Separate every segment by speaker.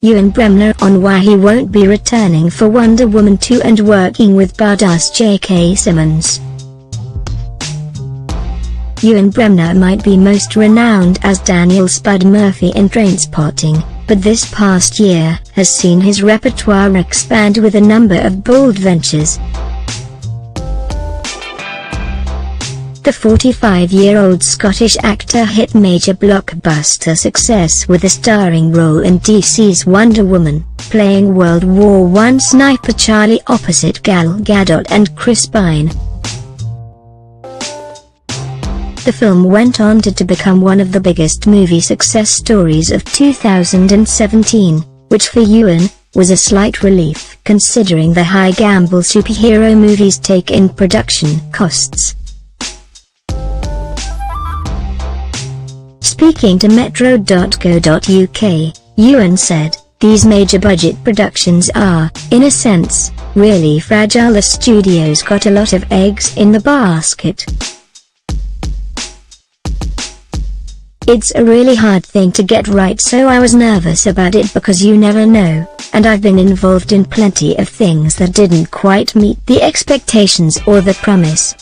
Speaker 1: Ewan Bremner on why he won't be returning for Wonder Woman 2 and working with badass J.K. Simmons. Ewan Bremner might be most renowned as Daniel Spud Murphy in Trainspotting, but this past year has seen his repertoire expand with a number of bold ventures. The 45-year-old Scottish actor hit major blockbuster success with a starring role in DC's Wonder Woman, playing World War I sniper Charlie opposite Gal Gadot and Chris Pine. The film went on to become one of the biggest movie success stories of 2017, which for Ewan was a slight relief considering the high gamble superhero movies take in production costs. Speaking to metro.co.uk, Ewan said, "These major budget productions are, in a sense, really fragile. The studio's got a lot of eggs in the basket. It's a really hard thing to get right, so I was nervous about it because you never know, and I've been involved in plenty of things that didn't quite meet the expectations or the promise.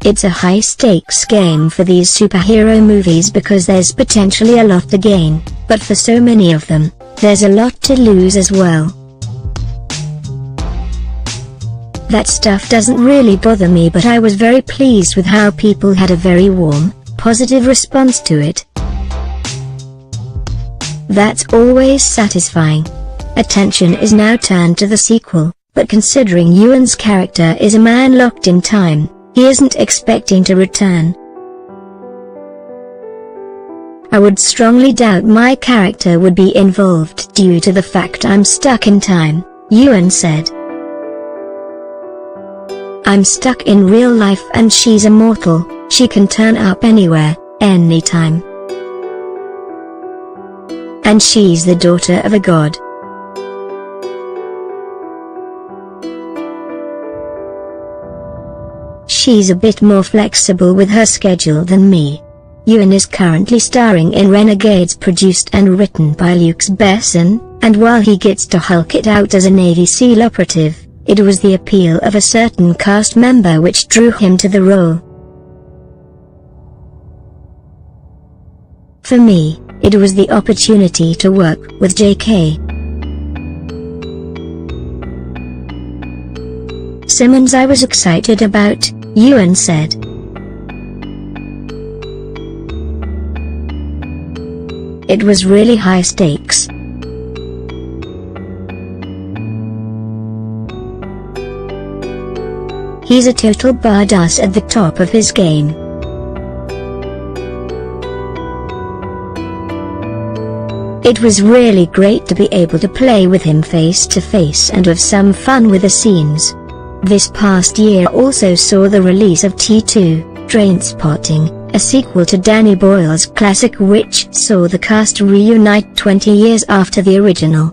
Speaker 1: It's a high-stakes game for these superhero movies because there's potentially a lot to gain, but for so many of them, there's a lot to lose as well. That stuff doesn't really bother me, but I was very pleased with how people had a very warm, positive response to it. That's always satisfying. Attention is now turned to the sequel, but considering Ewan's character is a man locked in time, he isn't expecting to return. I would strongly doubt my character would be involved due to the fact I'm stuck in time," Ewan said. "I'm stuck in real life and she's immortal, she can turn up anywhere, anytime. And she's the daughter of a god. She's a bit more flexible with her schedule than me." Ewan is currently starring in Renegades, produced and written by Luc Besson, and while he gets to Hulk it out as a Navy SEAL operative, it was the appeal of a certain cast member which drew him to the role. For me, it was the opportunity to work with J.K. Simmons I was excited about," Ewan said. "It was really high stakes. He's a total badass at the top of his game. It was really great to be able to play with him face to face and have some fun with the scenes." This past year also saw the release of T2, Trainspotting, a sequel to Danny Boyle's classic which saw the cast reunite 20 years after the original.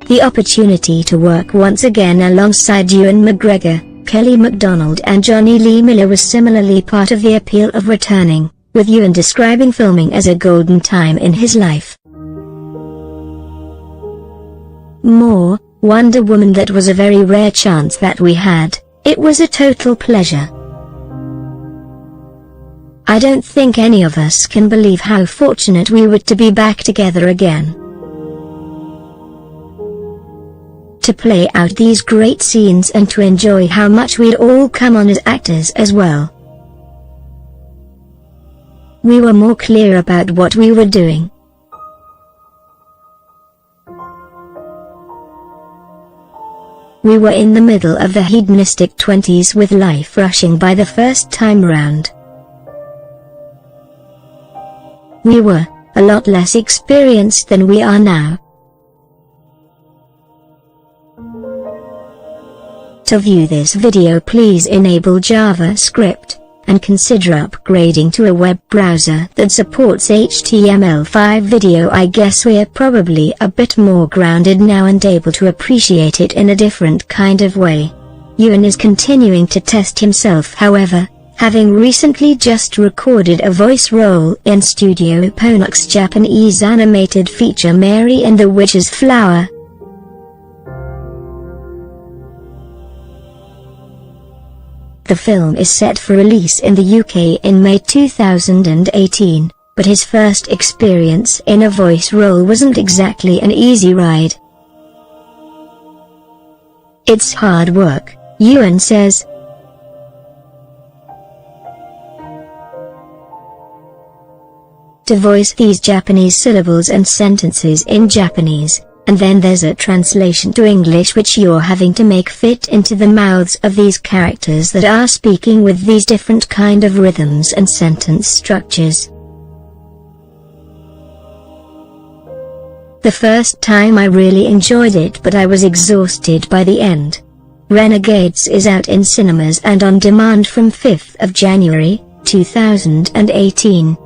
Speaker 1: The opportunity to work once again alongside Ewan McGregor, Kelly MacDonald and Johnny Lee Miller was similarly part of the appeal of returning, with Ewan describing filming as a golden time in his life. More, Wonder Woman: that was a very rare chance that we had, it was a total pleasure. I don't think any of us can believe how fortunate we were to be back together again. To play out these great scenes and to enjoy how much we'd all come on as actors as well. We were more clear about what we were doing. We were in the middle of the hedonistic 20s with life rushing by the first time round. We were a lot less experienced than we are now. To view this video, please enable JavaScript, and consider upgrading to a web browser that supports HTML5 video. I guess we're probably a bit more grounded now and able to appreciate it in a different kind of way. Ewan is continuing to test himself, however, having recently just recorded a voice role in Studio Ponuk's Japanese animated feature Mary and the Witch's Flower. The film is set for release in the UK in May 2018, but his first experience in a voice role wasn't exactly an easy ride. "It's hard work," Yuan says. To voice these Japanese syllables and sentences in Japanese, and then there's a translation to English which you're having to make fit into the mouths of these characters that are speaking with these different kind of rhythms and sentence structures. The first time I really enjoyed it, but I was exhausted by the end. Renegades is out in cinemas and on demand from 5th of January, 2018.